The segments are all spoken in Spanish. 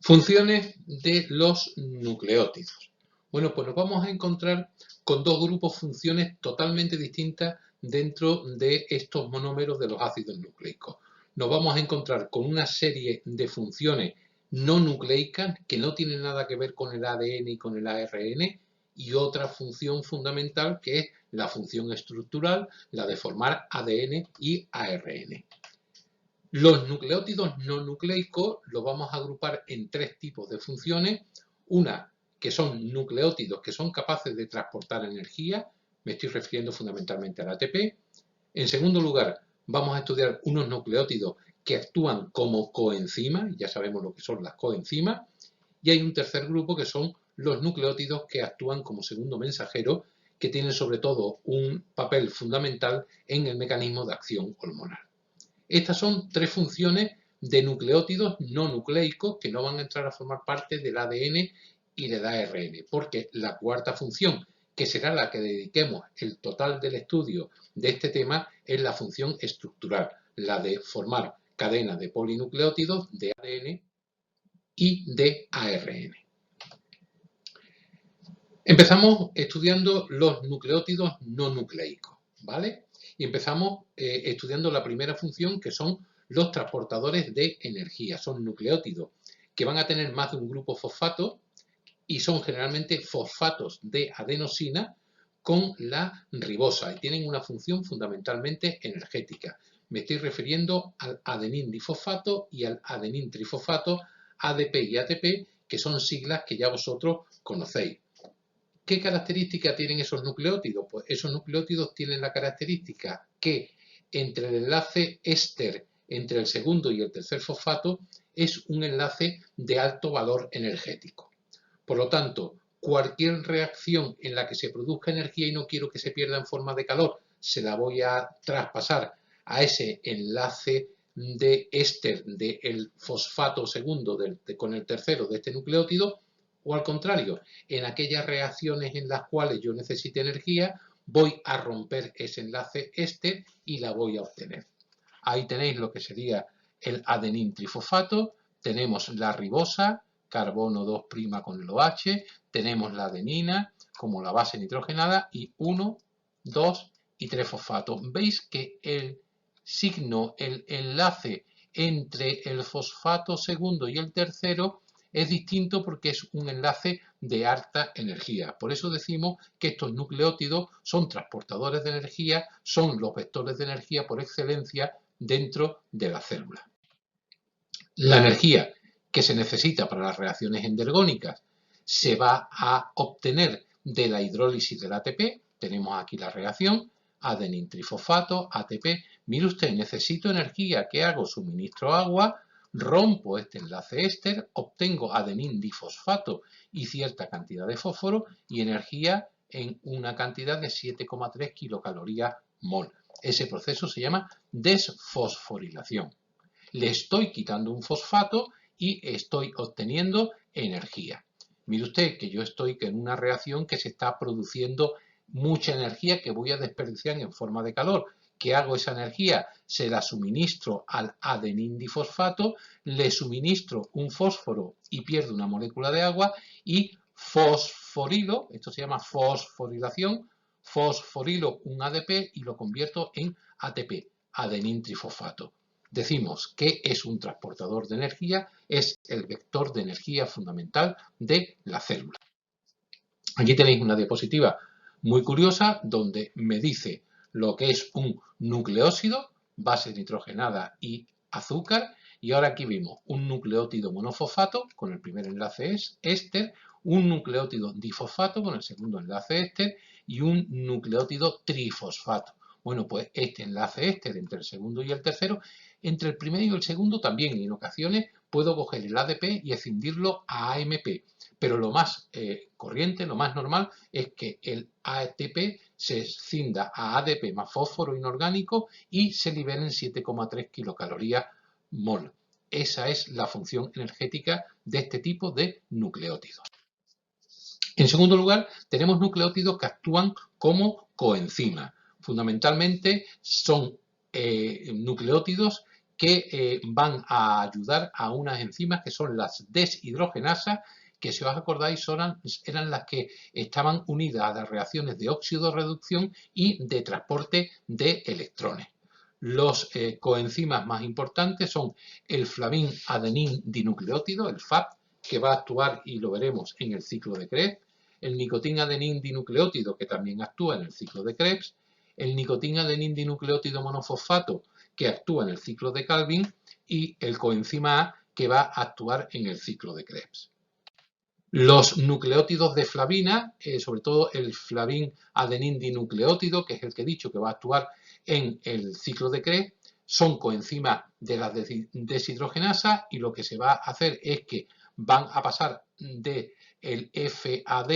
Funciones de los nucleótidos. Bueno, pues nos vamos a encontrar con dos grupos funciones totalmente distintas dentro de estos monómeros de los ácidos nucleicos. Nos vamos a encontrar con una serie de funciones no nucleicas que no tienen nada que ver con el ADN y con el ARN, y otra función fundamental que es la función estructural, la de formar ADN y ARN. Los nucleótidos no nucleicos los vamos a agrupar en tres tipos de funciones. Una, que son nucleótidos que son capaces de transportar energía, me estoy refiriendo fundamentalmente al ATP. En segundo lugar, vamos a estudiar unos nucleótidos que actúan como coenzimas, ya sabemos lo que son las coenzimas. Y hay un tercer grupo que son los nucleótidos que actúan como segundo mensajero, que tienen sobre todo un papel fundamental en el mecanismo de acción hormonal. Estas son tres funciones de nucleótidos no nucleicos que no van a entrar a formar parte del ADN y del ARN, porque la cuarta función, que será la que dediquemos el total del estudio de este tema, es la función estructural, la de formar cadenas de polinucleótidos de ADN y de ARN. Empezamos estudiando los nucleótidos no nucleicos, ¿vale? Y empezamos estudiando la primera función, que son los transportadores de energía. Son nucleótidos que van a tener más de un grupo fosfato y son generalmente fosfatos de adenosina con la ribosa y tienen una función fundamentalmente energética. Me estoy refiriendo al adenín difosfato y al adenín trifosfato, ADP y ATP, que son siglas que ya vosotros conocéis. ¿Qué características tienen esos nucleótidos? Pues esos nucleótidos tienen la característica que entre el enlace éster entre el segundo y el tercer fosfato es un enlace de alto valor energético. Por lo tanto, cualquier reacción en la que se produzca energía y no quiero que se pierda en forma de calor, se la voy a traspasar a ese enlace de éster del fosfato segundo con el tercero de este nucleótido, o al contrario, en aquellas reacciones en las cuales yo necesite energía, voy a romper ese enlace éster y la voy a obtener. Ahí tenéis lo que sería el adenín trifosfato, tenemos la ribosa, carbono 2' con el OH, tenemos la adenina como la base nitrogenada y 1, 2 y 3 fosfatos. Veis que el signo, el enlace entre el fosfato segundo y el tercero es distinto porque es un enlace de alta energía. Por eso decimos que estos nucleótidos son transportadores de energía, son los vectores de energía por excelencia dentro de la célula. La energía que se necesita para las reacciones endergónicas se va a obtener de la hidrólisis del ATP. Tenemos aquí la reacción, adenín trifosfato, ATP. Mire usted, necesito energía. ¿Qué hago? Suministro agua, rompo este enlace éster, obtengo adenín difosfato y cierta cantidad de fósforo y energía en una cantidad de 7,3 kilocalorías mol. Ese proceso se llama desfosforilación. Le estoy quitando un fosfato y estoy obteniendo energía. Mire usted que yo estoy en una reacción que se está produciendo mucha energía que voy a desperdiciar en forma de calor. ¿Qué hago esa energía? Se la suministro al adenín difosfato, le suministro un fósforo y pierdo una molécula de agua y fosforilo, esto se llama fosforilación, fosforilo un ADP y lo convierto en ATP, adenín trifosfato. Decimos que es un transportador de energía, es el vector de energía fundamental de la célula. Aquí tenéis una diapositiva muy curiosa donde me dice lo que es un nucleósido, base nitrogenada y azúcar, y ahora aquí vimos un nucleótido monofosfato con el primer enlace éster, un nucleótido difosfato con el segundo enlace éster y un nucleótido trifosfato. Bueno, pues este enlace éster entre el segundo y el tercero, entre el primero y el segundo también, y en ocasiones puedo coger el ADP y escindirlo a AMP, pero lo más corriente, lo más normal es que el ATP se escinda a ADP más fósforo inorgánico y se liberen 7,3 kilocalorías mol. Esa es la función energética de este tipo de nucleótidos. En segundo lugar, tenemos nucleótidos que actúan como coenzimas. Fundamentalmente son nucleótidos que van a ayudar a unas enzimas que son las deshidrogenasas, que si os acordáis eran las que estaban unidas a las reacciones de óxido-reducción y de transporte de electrones. Los coenzimas más importantes son el flavin-adenin dinucleótido, el FAD, que va a actuar, y lo veremos, en el ciclo de Krebs, el nicotín-adenin dinucleótido, que también actúa en el ciclo de Krebs, el nicotín-adenin dinucleótido monofosfato, que actúa en el ciclo de Calvin, y el coenzima A, que va a actuar en el ciclo de Krebs. Los nucleótidos de flavina, sobre todo el flavin-adenin dinucleótido, que es el que he dicho que va a actuar en el ciclo de Krebs, son coenzimas de la deshidrogenasa, y lo que se va a hacer es que van a pasar del FAD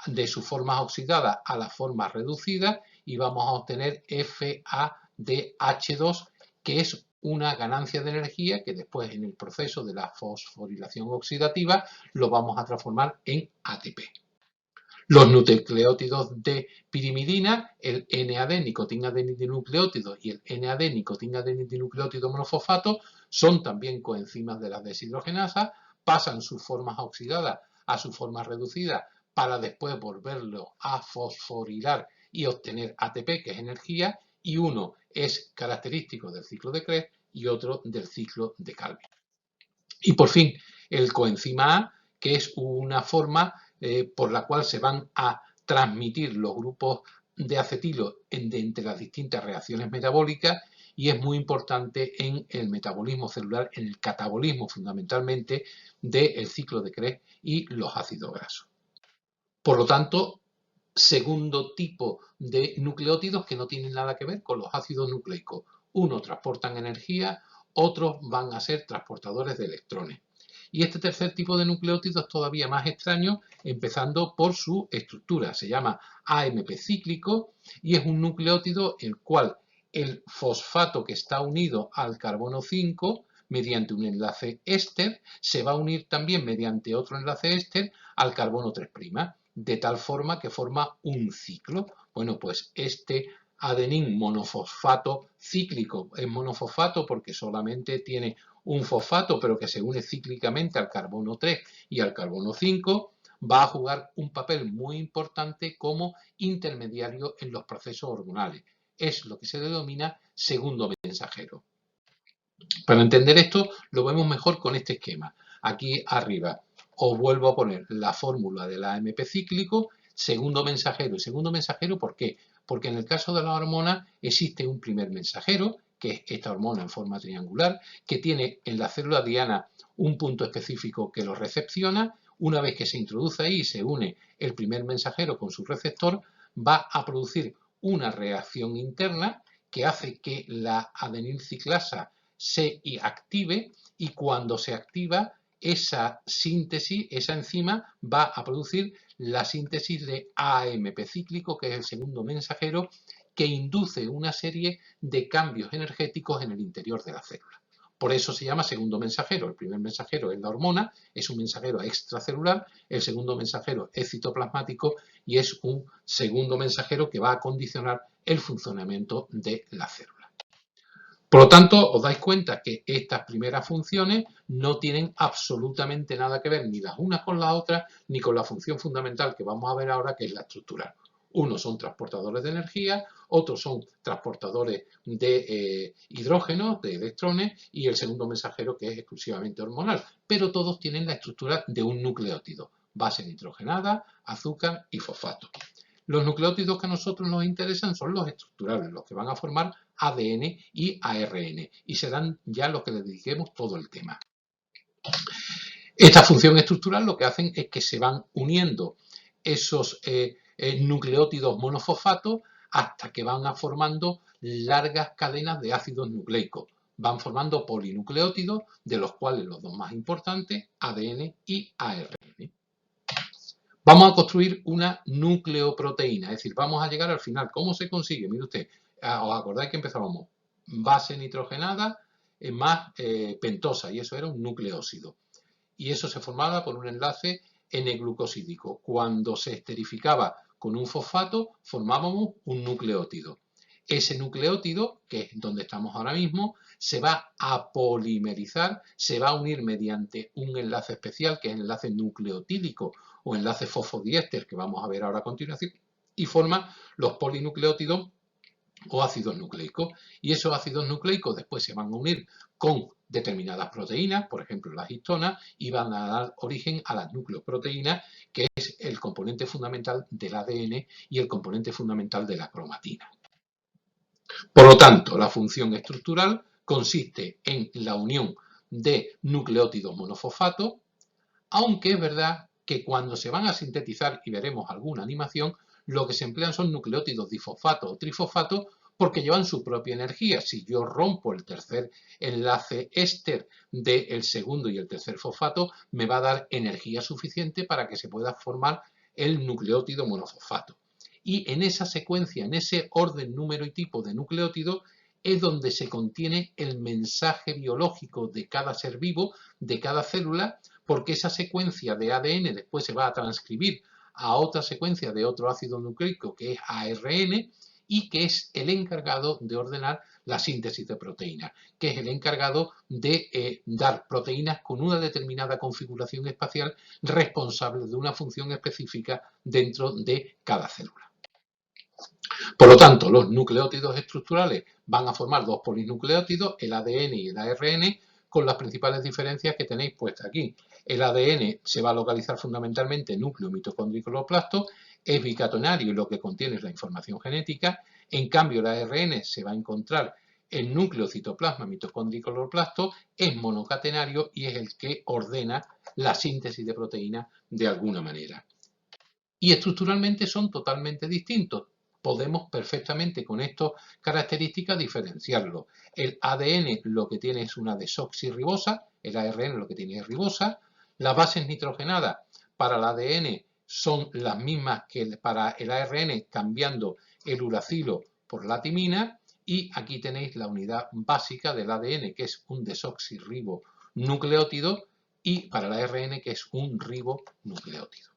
de sus formas oxidadas a las formas reducidas y vamos a obtener FADH2, que es una ganancia de energía que después en el proceso de la fosforilación oxidativa lo vamos a transformar en ATP. Los nucleótidos de pirimidina, el NAD, nicotín-adenin-dinucleótido, y el NAD, nicotín-adenin-dinucleótido monofosfato, son también coenzimas de las deshidrogenasas, pasan sus formas oxidadas a sus formas reducidas para después volverlo a fosforilar y obtener ATP, que es energía, y uno es característico del ciclo de Krebs y otro del ciclo de Calvin. Y por fin, el coenzima A, que es una forma por la cual se van a transmitir los grupos de acetilo entre las distintas reacciones metabólicas, y es muy importante en el metabolismo celular, en el catabolismo fundamentalmente del ciclo de Krebs y los ácidos grasos. Por lo tanto, segundo tipo de nucleótidos que no tienen nada que ver con los ácidos nucleicos. Unos transportan energía, otros van a ser transportadores de electrones. Y este tercer tipo de nucleótido es todavía más extraño, empezando por su estructura. Se llama AMP cíclico y es un nucleótido el cual el fosfato que está unido al carbono 5 mediante un enlace éster se va a unir también mediante otro enlace éster al carbono 3', de tal forma que forma un ciclo. Bueno, pues este adenín monofosfato cíclico es monofosfato porque solamente tiene un fosfato, pero que se une cíclicamente al carbono 3 y al carbono 5, va a jugar un papel muy importante como intermediario en los procesos hormonales. Es lo que se denomina segundo mensajero. Para entender esto, lo vemos mejor con este esquema. Aquí arriba os vuelvo a poner la fórmula del AMP cíclico, segundo mensajero. ¿Y segundo mensajero por qué? Porque en el caso de la hormona existe un primer mensajero, que es esta hormona en forma triangular, que tiene en la célula diana un punto específico que lo recepciona. Una vez que se introduce ahí y se une el primer mensajero con su receptor, va a producir una reacción interna que hace que la adenilciclasa se active, y cuando se activa esa síntesis, esa enzima va a producir la síntesis de AMP cíclico, que es el segundo mensajero, que induce una serie de cambios energéticos en el interior de la célula. Por eso se llama segundo mensajero. El primer mensajero es la hormona, es un mensajero extracelular, el segundo mensajero es citoplasmático y es un segundo mensajero que va a condicionar el funcionamiento de la célula. Por lo tanto, os dais cuenta que estas primeras funciones no tienen absolutamente nada que ver ni las unas con las otras, ni con la función fundamental que vamos a ver ahora, que es la estructural. Unos son transportadores de energía, otros son transportadores de hidrógeno, de electrones, y el segundo mensajero, que es exclusivamente hormonal. Pero todos tienen la estructura de un nucleótido: base nitrogenada, azúcar y fosfato. Los nucleótidos que a nosotros nos interesan son los estructurales, los que van a formar ADN y ARN, y serán ya los que le dediquemos todo el tema. Esta función estructural lo que hacen es que se van uniendo esos nucleótidos monofosfatos hasta que van formando largas cadenas de ácidos nucleicos. Van formando polinucleótidos, de los cuales los dos más importantes, ADN y ARN. Vamos a construir una nucleoproteína, es decir, vamos a llegar al final. ¿Cómo se consigue? Mire usted, os acordáis que empezábamos base nitrogenada más pentosa, y eso era un nucleósido. Y eso se formaba por un enlace N-glucosídico. Cuando se esterificaba con un fosfato, formábamos un nucleótido. ese nucleótido, que es donde estamos ahora mismo, se va a polimerizar, se va a unir mediante un enlace especial, que es el enlace nucleotídico o enlace fosfodiéster, que vamos a ver ahora a continuación, y forma los polinucleótidos o ácidos nucleicos. Y esos ácidos nucleicos después se van a unir con determinadas proteínas, por ejemplo las histonas, y van a dar origen a las nucleoproteínas, que es el componente fundamental del ADN y el componente fundamental de la cromatina. Por lo tanto, la función estructural consiste en la unión de nucleótidos monofosfatos, aunque es verdad que cuando se van a sintetizar, y veremos alguna animación, lo que se emplean son nucleótidos difosfatos o trifosfatos porque llevan su propia energía. Si yo rompo el tercer enlace éster del segundo y el tercer fosfato, me va a dar energía suficiente para que se pueda formar el nucleótido monofosfato. Y en esa secuencia, en ese orden, número y tipo de nucleótidos, es donde se contiene el mensaje biológico de cada ser vivo, de cada célula, porque esa secuencia de ADN después se va a transcribir a otra secuencia de otro ácido nucleico que es ARN y que es el encargado de ordenar la síntesis de proteínas, que es el encargado de dar proteínas con una determinada configuración espacial responsable de una función específica dentro de cada célula. Por lo tanto, los nucleótidos estructurales van a formar dos polinucleótidos, el ADN y el ARN, con las principales diferencias que tenéis puestas aquí. El ADN se va a localizar fundamentalmente en núcleo mitocondrio y cloroplasto, es bicatenario y lo que contiene es la información genética. En cambio, el ARN se va a encontrar en núcleo, citoplasma, mitocondrio y cloroplasto, es monocatenario y es el que ordena la síntesis de proteínas de alguna manera. Y estructuralmente son totalmente distintos. Podemos perfectamente con estas características diferenciarlo. El ADN lo que tiene es una desoxirribosa, el ARN lo que tiene es ribosa. Las bases nitrogenadas para el ADN son las mismas que para el ARN, cambiando el uracilo por la timina. Y aquí tenéis la unidad básica del ADN, que es un desoxirribonucleótido, y para el ARN, que es un ribonucleótido.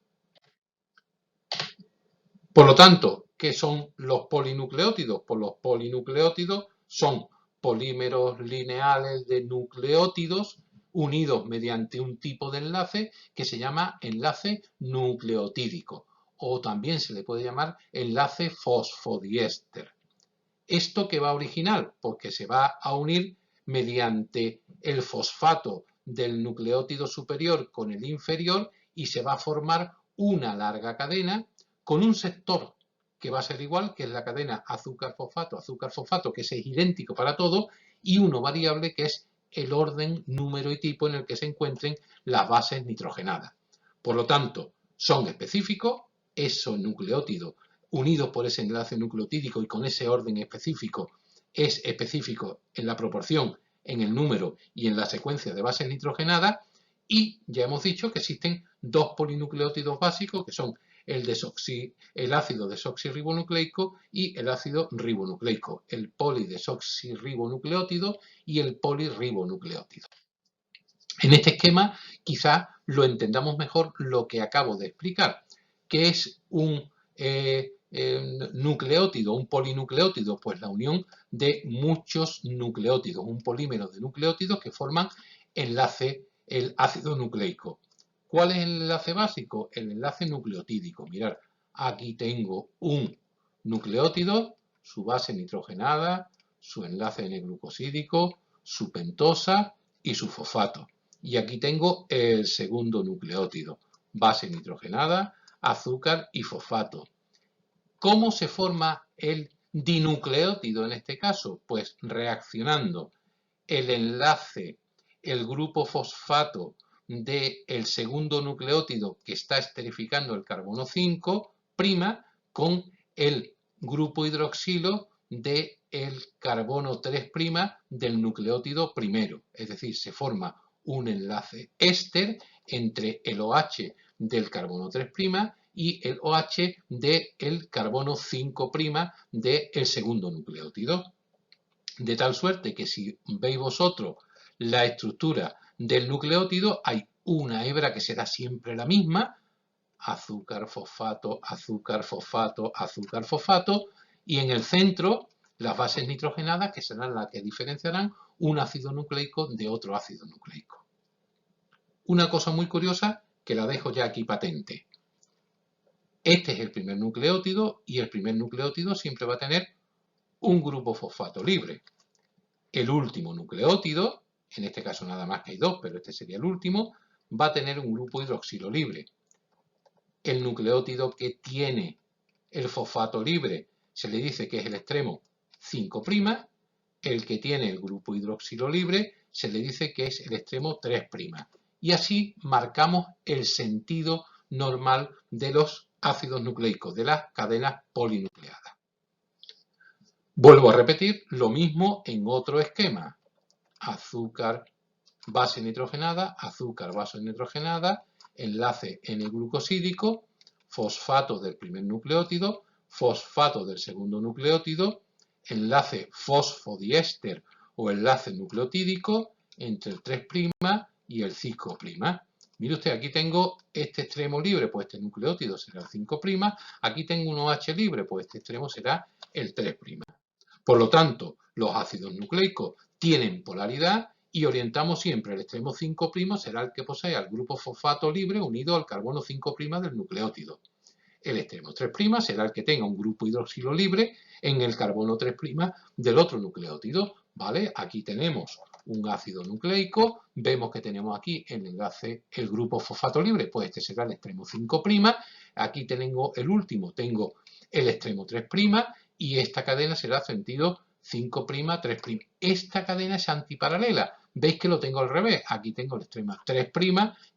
Por lo tanto, ¿qué son los polinucleótidos? Pues los polinucleótidos son polímeros lineales de nucleótidos unidos mediante un tipo de enlace que se llama enlace nucleotídico o también se le puede llamar enlace fosfodiéster. ¿Esto qué va a originar? Porque se va a unir mediante el fosfato del nucleótido superior con el inferior y se va a formar una larga cadena con un sector que va a ser igual, que es la cadena azúcar-fosfato, que es idéntico para todo, y uno variable que es el orden, número y tipo en el que se encuentren las bases nitrogenadas. Por lo tanto, son específicos, esos nucleótidos unidos por ese enlace nucleotídico y con ese orden específico, es específico en la proporción, en el número y en la secuencia de bases nitrogenadas. Y ya hemos dicho que existen dos polinucleótidos básicos que son el ácido desoxirribonucleico y el ácido ribonucleico, el polidesoxirribonucleótido y el polirribonucleótido. En este esquema quizás lo entendamos mejor lo que acabo de explicar, que es un nucleótido, un polinucleótido, pues la unión de muchos nucleótidos, un polímero de nucleótidos que forman el ácido nucleico. ¿Cuál es el enlace básico? El enlace nucleotídico. Mirad, aquí tengo un nucleótido, su base nitrogenada, su enlace N-glucosídico, su pentosa y su fosfato. Y aquí tengo el segundo nucleótido, base nitrogenada, azúcar y fosfato. ¿Cómo se forma el dinucleótido en este caso? Pues reaccionando el enlace, el grupo fosfato del segundo nucleótido que está esterificando el carbono 5' con el grupo hidroxilo del carbono 3' del nucleótido primero. Es decir, se forma un enlace éster entre el OH del carbono 3' y el OH del carbono 5' del segundo nucleótido. De tal suerte que si veis vosotros la estructura del nucleótido, hay una hebra que será siempre la misma, azúcar, fosfato, azúcar, fosfato, azúcar, fosfato, y en el centro las bases nitrogenadas, que serán las que diferenciarán un ácido nucleico de otro ácido nucleico. Una cosa muy curiosa que la dejo ya aquí patente. Este es el primer nucleótido y el primer nucleótido siempre va a tener un grupo fosfato libre. El último nucleótido, en este caso nada más que hay dos, pero este sería el último, va a tener un grupo hidroxilo libre. El nucleótido que tiene el fosfato libre se le dice que es el extremo 5', el que tiene el grupo hidroxilo libre se le dice que es el extremo 3'. Y así marcamos el sentido normal de los ácidos nucleicos, de las cadenas polinucleadas. Vuelvo a repetir lo mismo en otro esquema. Azúcar, base nitrogenada, azúcar, base nitrogenada, enlace N-glucosídico, fosfato del primer nucleótido, fosfato del segundo nucleótido, enlace fosfodiéster o enlace nucleotídico entre el 3' y el 5'. Mire usted, aquí tengo este extremo libre, pues este nucleótido será el 5', aquí tengo un OH libre, pues este extremo será el 3'. Por lo tanto, los ácidos nucleicos tienen polaridad y orientamos siempre el extremo 5' será el que posee al grupo fosfato libre unido al carbono 5' del nucleótido. El extremo 3' será el que tenga un grupo hidroxilo libre en el carbono 3' del otro nucleótido, ¿vale? Aquí tenemos un ácido nucleico, vemos que tenemos aquí el enlace, el grupo fosfato libre, pues este será el extremo 5', aquí tengo el último, tengo el extremo 3' y esta cadena será sentido 5', 3'. Esta cadena es antiparalela. ¿Veis que lo tengo al revés? Aquí tengo el extremo 3'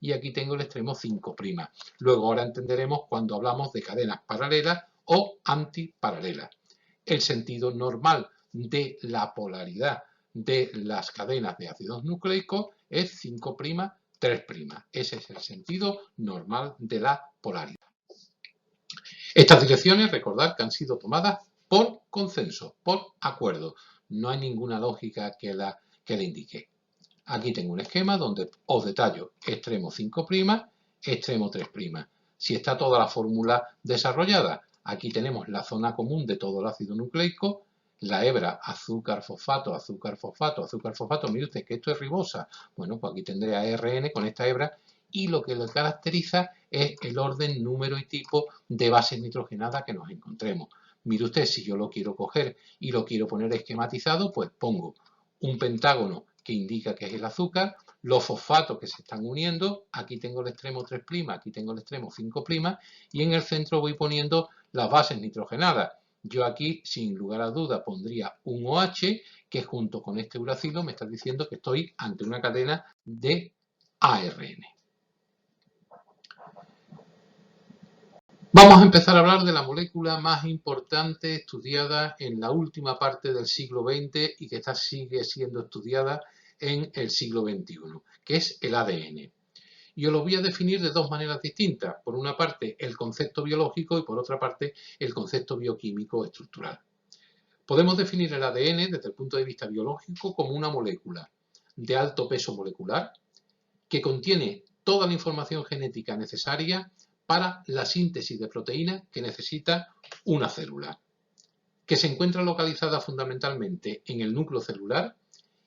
y aquí tengo el extremo 5'. Luego ahora entenderemos cuando hablamos de cadenas paralelas o antiparalela. El sentido normal de la polaridad de las cadenas de ácidos nucleicos es 5', 3'. Ese es el sentido normal de la polaridad. Estas direcciones, recordad que han sido tomadas por consenso, por acuerdo. No hay ninguna lógica que la indique. Aquí tengo un esquema donde os detallo extremo 5', extremo 3'. Si está toda la fórmula desarrollada, aquí tenemos la zona común de todo el ácido nucleico, la hebra azúcar, fosfato, azúcar, fosfato, azúcar, fosfato. Mire usted que esto es ribosa. Bueno, pues aquí tendré ARN con esta hebra y lo que lo caracteriza es el orden, número y tipo de bases nitrogenadas que nos encontremos. Mire usted, si yo lo quiero coger y lo quiero poner esquematizado, pues pongo un pentágono que indica que es el azúcar, los fosfatos que se están uniendo, aquí tengo el extremo 3', aquí tengo el extremo 5', y en el centro voy poniendo las bases nitrogenadas. Yo aquí, sin lugar a duda, pondría un OH, que junto con este uracilo me está diciendo que estoy ante una cadena de ARN. Vamos a empezar a hablar de la molécula más importante estudiada en la última parte del siglo XX y que esta sigue siendo estudiada en el siglo XXI, que es el ADN. Y os lo voy a definir de dos maneras distintas. Por una parte, el concepto biológico y por otra parte, el concepto bioquímico estructural. Podemos definir el ADN desde el punto de vista biológico como una molécula de alto peso molecular que contiene toda la información genética necesaria para la síntesis de proteínas que necesita una célula, que se encuentra localizada fundamentalmente en el núcleo celular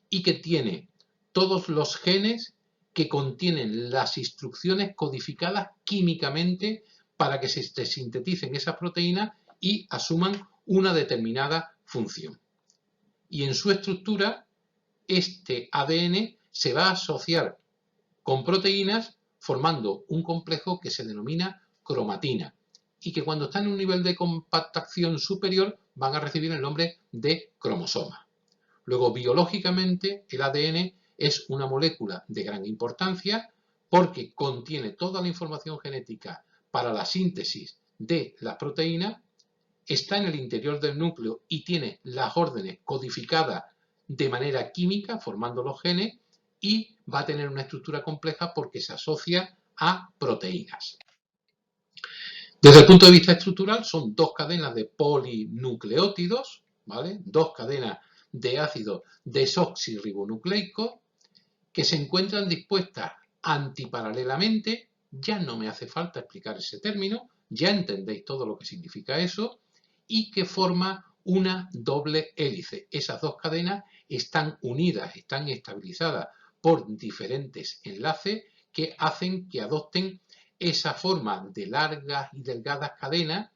y que tiene todos los genes que contienen las instrucciones codificadas químicamente para que se sinteticen esas proteínas y asuman una determinada función. Y en su estructura, este ADN se va a asociar con proteínas formando un complejo que se denomina cromatina y que cuando están en un nivel de compactación superior van a recibir el nombre de cromosoma. Luego, biológicamente, el ADN es una molécula de gran importancia porque contiene toda la información genética para la síntesis de las proteínas, está en el interior del núcleo y tiene las órdenes codificadas de manera química, formando los genes, y va a tener una estructura compleja porque se asocia a proteínas. Desde el punto de vista estructural, son dos cadenas de polinucleótidos, ¿vale? Dos cadenas de ácido desoxirribonucleico que se encuentran dispuestas antiparalelamente. Ya no me hace falta explicar ese término, ya entendéis todo lo que significa eso, y que forma una doble hélice. Esas dos cadenas están unidas, están estabilizadas por diferentes enlaces que hacen que adopten esa forma de largas y delgadas cadenas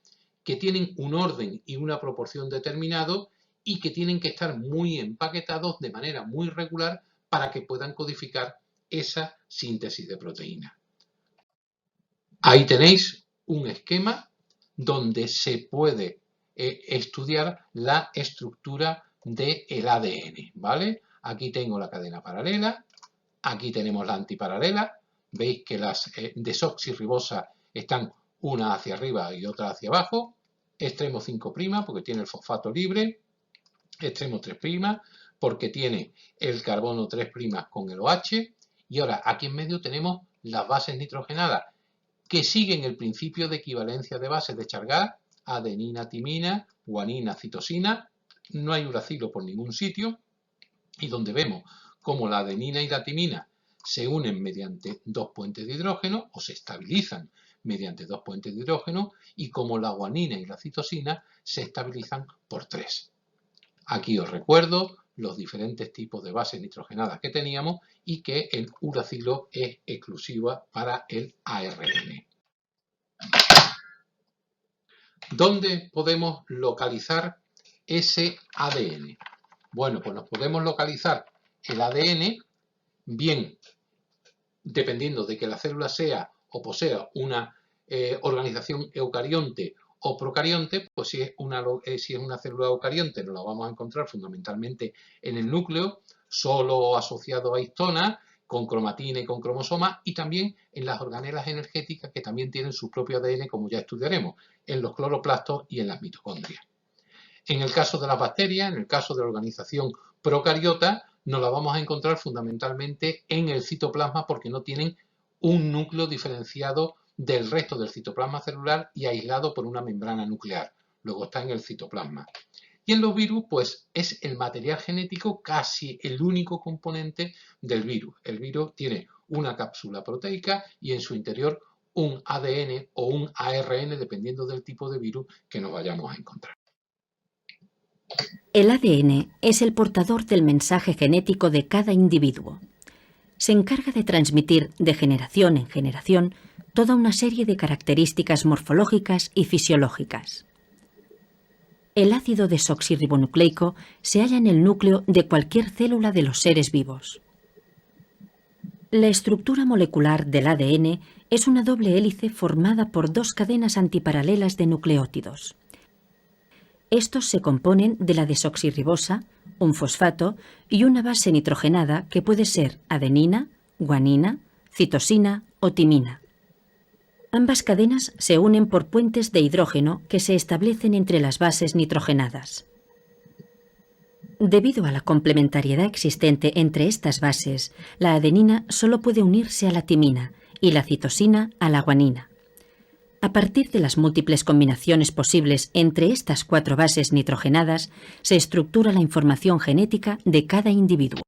que tienen un orden y una proporción determinado y que tienen que estar muy empaquetados de manera muy regular para que puedan codificar esa síntesis de proteína. Ahí tenéis un esquema donde se puede estudiar la estructura del ADN, ¿vale? Aquí tengo la cadena paralela, aquí tenemos la antiparalela, veis que las desoxirribosa están una hacia arriba y otra hacia abajo, extremo 5' porque tiene el fosfato libre, extremo 3' porque tiene el carbono 3' con el OH, y ahora aquí en medio tenemos las bases nitrogenadas que siguen el principio de equivalencia de bases de Chargaff, adenina, timina, guanina, citosina, no hay uracilo por ningún sitio, y donde vemos cómo la adenina y la timina se unen mediante dos puentes de hidrógeno o se estabilizan mediante dos puentes de hidrógeno y cómo la guanina y la citosina se estabilizan por 3. Aquí os recuerdo los diferentes tipos de bases nitrogenadas que teníamos y que el uracilo es exclusiva para el ARN. ¿Dónde podemos localizar ese ADN? Bueno, pues nos podemos localizar el ADN bien dependiendo de que la célula sea o posea una organización eucarionte o procarionte, pues si es una célula eucarionte nos la vamos a encontrar fundamentalmente en el núcleo, solo asociado a histonas, con cromatina y con cromosoma, y también en las organelas energéticas que también tienen su propio ADN, como ya estudiaremos, en los cloroplastos y en las mitocondrias. En el caso de las bacterias, en el caso de la organización procariota, nos la vamos a encontrar fundamentalmente en el citoplasma porque no tienen un núcleo diferenciado del resto del citoplasma celular y aislado por una membrana nuclear. Luego está en el citoplasma. Y en los virus, pues es el material genético casi el único componente del virus. El virus tiene una cápsula proteica y en su interior un ADN o un ARN, dependiendo del tipo de virus que nos vayamos a encontrar. El ADN es el portador del mensaje genético de cada individuo. Se encarga de transmitir de generación en generación toda una serie de características morfológicas y fisiológicas. El ácido desoxirribonucleico se halla en el núcleo de cualquier célula de los seres vivos. La estructura molecular del ADN es una doble hélice formada por dos cadenas antiparalelas de nucleótidos. Estos se componen de la desoxirribosa, un fosfato y una base nitrogenada que puede ser adenina, guanina, citosina o timina. Ambas cadenas se unen por puentes de hidrógeno que se establecen entre las bases nitrogenadas. Debido a la complementariedad existente entre estas bases, la adenina solo puede unirse a la timina y la citosina a la guanina. A partir de las múltiples combinaciones posibles entre estas cuatro bases nitrogenadas, se estructura la información genética de cada individuo.